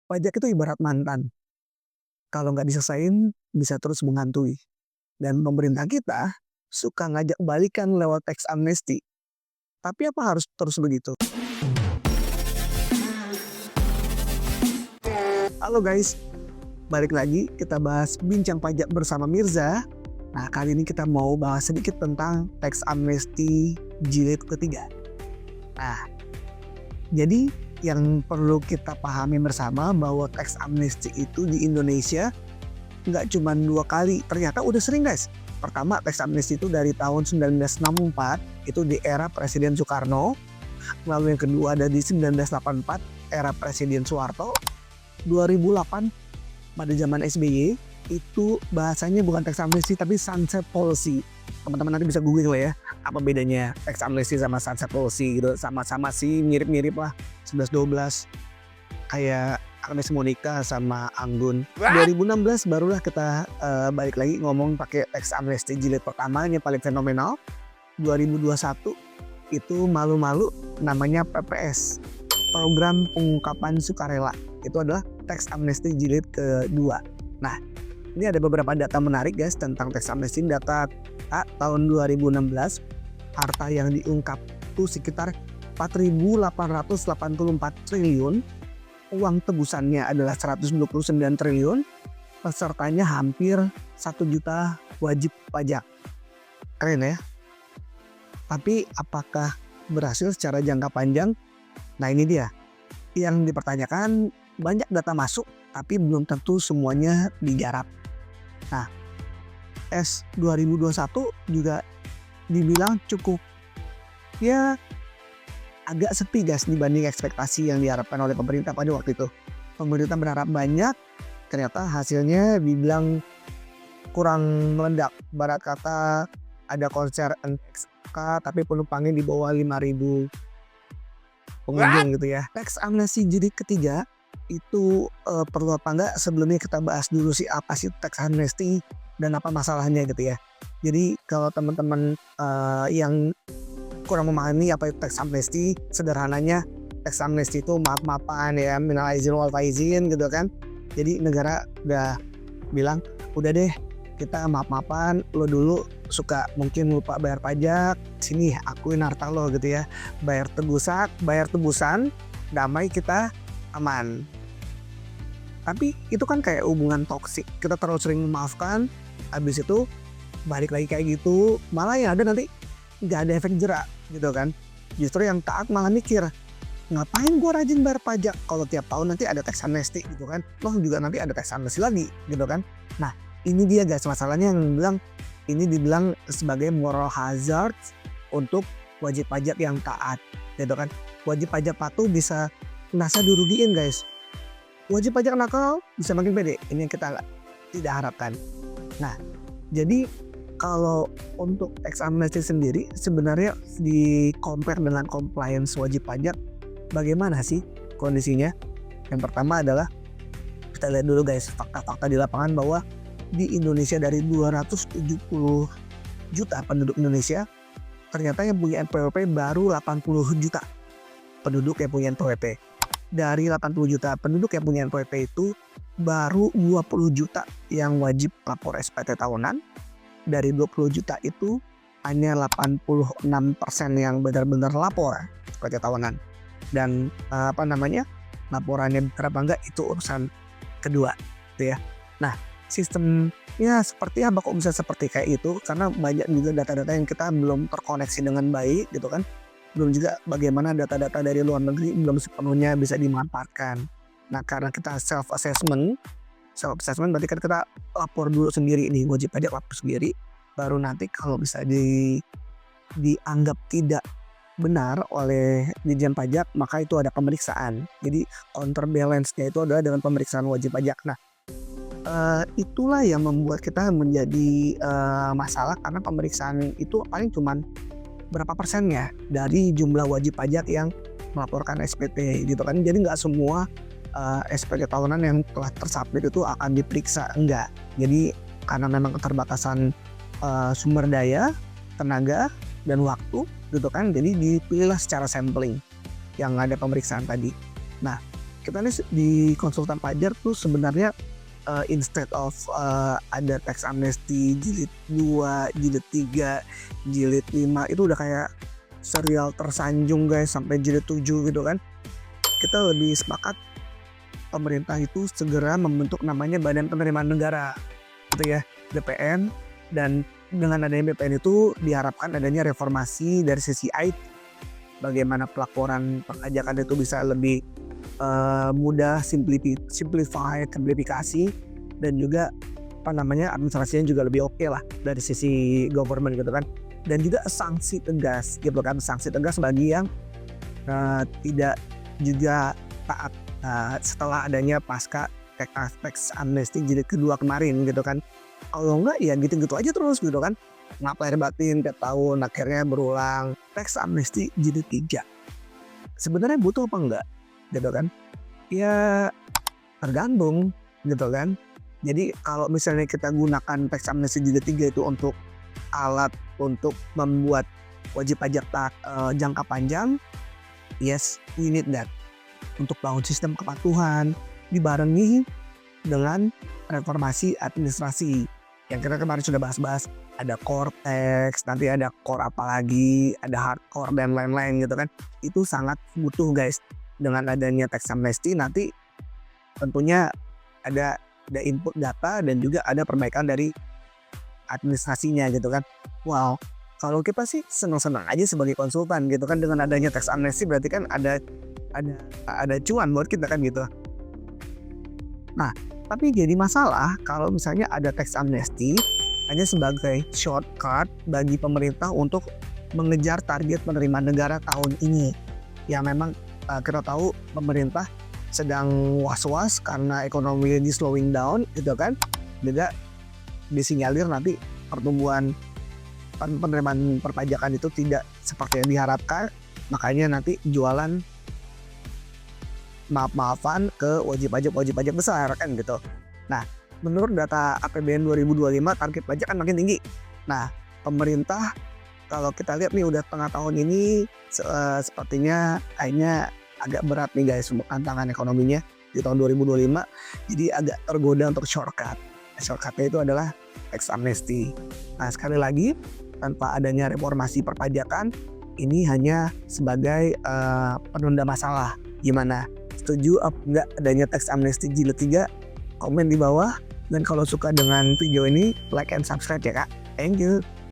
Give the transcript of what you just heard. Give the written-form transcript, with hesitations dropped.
Pajak itu ibarat mantan, kalau nggak diselesain bisa terus menghantui. Dan pemerintah kita suka ngajak balikan lewat tax amnesty. Tapi apa harus terus begitu? Halo guys, balik lagi kita bahas bincang pajak bersama Mirza. Nah, kali ini kita mau bahas sedikit tentang tax amnesty jilid ketiga. Nah, jadi yang perlu kita pahami bersama bahwa tax amnesty itu di Indonesia nggak cuma 2 kali, ternyata udah sering guys. Pertama, tax amnesty itu dari tahun 1964, itu di era Presiden Soekarno. Lalu yang kedua ada di 1984, era Presiden Soeharto. 2008 pada zaman SBY itu bahasanya bukan tax amnesty tapi sunset policy. Teman-teman nanti bisa google ya apa bedanya tax amnesty sama sunset policy gitu. Sama-sama sih mirip-mirip lah, 11-12 kayak Agnes Monica sama Anggun. 2016 barulah kita balik lagi ngomong pakai tax amnesty jilid pertamanya paling fenomenal. 2021 itu malu-malu namanya PPS, program pengungkapan sukarela. Itu adalah tax amnesty jilid kedua. Nah, ini ada beberapa data menarik guys tentang tax amnesty. Data tahun 2016, harta yang diungkap itu sekitar 4.884 triliun. Uang tebusannya adalah 129 triliun. Pesertanya hampir 1 juta wajib pajak. Keren ya? Tapi apakah berhasil secara jangka panjang? Nah, ini dia. Yang dipertanyakan, banyak data masuk tapi belum tentu semuanya digarap. Nah, S 2021 juga dibilang cukup ya agak sepi guys dibanding ekspektasi yang diharapkan oleh pemerintah pada waktu itu. Pemerintah berharap banyak, ternyata hasilnya dibilang kurang meledak. Barat kata ada konser NXK tapi penumpangnya di bawah 5.000 pengunjung gitu ya. Tax amnesty jilid ketiga itu perlu apa enggak, sebelumnya kita bahas dulu sih apa sih tax amnesty dan apa masalahnya gitu ya. Jadi kalau teman-teman yang kurang memahami apa itu tax amnesty, sederhananya tax amnesty itu maaf-maafan ya, minal aizin wal faizin gitu kan. Jadi negara udah bilang udah deh kita maaf-maafan, lo dulu suka mungkin lupa bayar pajak, sini akuin harta lo gitu ya, bayar tebusan, damai kita aman. Tapi itu kan kayak hubungan toksik, kita terlalu sering memaafkan, habis itu balik lagi kayak gitu, malah yang ada nanti nggak ada efek jerak gitu kan. Justru yang taat malah mikir, ngapain gue rajin bayar pajak kalau tiap tahun nanti ada tax amnesty gitu kan, loh juga nanti ada tax amnesty lagi gitu kan. Nah, ini dia guys masalahnya yang bilang ini dibilang sebagai moral hazard untuk wajib pajak yang taat gitu kan. Wajib pajak patuh bisa merasa dirugiin guys. Wajib pajak nakal bisa makin pede. Ini yang kita tidak harapkan. Nah, jadi kalau untuk tax amnesty sendiri sebenarnya di compare dengan compliance wajib pajak bagaimana sih kondisinya? Yang pertama adalah kita lihat dulu guys fakta-fakta di lapangan bahwa di Indonesia dari 270 juta penduduk Indonesia, ternyata yang punya NPWP baru 80 juta penduduk yang punya NPWP. Dari 80 juta penduduk yang punya NPWP itu baru 20 juta yang wajib lapor SPT tahunan. Dari 20 juta itu hanya 86% yang benar-benar lapor SPT tahunan. Dan laporannya berapa enggak itu urusan kedua gitu ya. Nah, sistemnya seperti apa kok bisa seperti kayak itu, karena banyak juga data-data yang kita belum terkoneksi dengan baik gitu kan. Belum juga bagaimana data-data dari luar negeri belum sepenuhnya bisa dimanfaatkan. Nah, karena kita self assessment berarti kan kita lapor dulu sendiri nih, wajib pajak lapor sendiri, baru nanti kalau bisa dianggap tidak benar oleh Ditjen Pajak maka itu ada pemeriksaan. Jadi counterbalance-nya itu adalah dengan pemeriksaan wajib pajak. Nah, itulah yang membuat kita menjadi masalah karena pemeriksaan itu paling cuman berapa persennya dari jumlah wajib pajak yang melaporkan SPT gitu kan. Jadi nggak semua SPT tahunan yang telah tersubmit itu akan diperiksa, enggak. Jadi karena memang keterbatasan sumber daya, tenaga dan waktu gitu kan, jadi dipilihlah secara sampling yang ada pemeriksaan tadi. Nah, kita nih di konsultan pajak tuh sebenarnya instead of ada tax amnesty jilid 2, jilid 3, jilid 5 itu udah kayak serial tersanjung guys sampai jilid 7 gitu kan. Kita lebih sepakat pemerintah itu segera membentuk namanya Badan Penerimaan Negara gitu ya, BPN, dan dengan adanya BPN itu diharapkan adanya reformasi dari sisi IT, bagaimana pelaporan perpajakan itu bisa lebih mudah, simplifikasi, dan juga administrasinya juga lebih oke lah dari sisi government gitu kan. Dan juga sanksi tegas gitu kan, sanksi tegas bagi yang tidak juga taat setelah adanya pasca tax amnesty jilid kedua kemarin gitu kan. Kalau enggak ya gitu-gitu aja terus gitu kan, ngapain batin tiap tahun akhirnya berulang. Tax amnesty jilid 3 sebenarnya butuh apa enggak gitu kan, ya tergantung gitu kan. Jadi kalau misalnya kita gunakan tax amnesty jilid 3 itu untuk alat untuk membuat wajib pajak jangka panjang, yes, we need that. Untuk bangun sistem kepatuhan dibarengi dengan reformasi administrasi yang kita kemarin sudah bahas-bahas. Ada core tax, nanti ada core apalagi, ada hardcore dan lain-lain gitu kan. Itu sangat butuh guys. Dengan adanya tax amnesty nanti tentunya ada input data dan juga ada perbaikan dari administrasinya gitu kan. Wow, kalau kita sih senang-senang aja sebagai konsultan gitu kan, dengan adanya tax amnesty berarti kan ada cuan buat kita kan gitu. Nah, tapi jadi masalah kalau misalnya ada tax amnesty hanya sebagai shortcut bagi pemerintah untuk mengejar target penerimaan negara tahun ini. Ya memang kita tahu pemerintah sedang was-was karena ekonomi ini slowing down gitu kan. Juga disinyalir nanti pertumbuhan penerimaan perpajakan itu tidak seperti yang diharapkan. Makanya nanti jualan maaf-maafan ke wajib pajak besar kan gitu. Nah, menurut data APBN 2025 target pajak kan makin tinggi. Nah, pemerintah kalau kita lihat nih udah tengah tahun ini sepertinya kayaknya agak berat nih guys untuk tantangan ekonominya di tahun 2025. Jadi agak tergoda untuk shortcut. Shortcutnya itu adalah tax amnesty. Nah, sekali lagi tanpa adanya reformasi perpajakan ini hanya sebagai penunda masalah. Gimana? Setuju apa enggak adanya tax amnesty jilid 3? Komen di bawah. Dan kalau suka dengan video ini, like and subscribe ya kak. Thank you.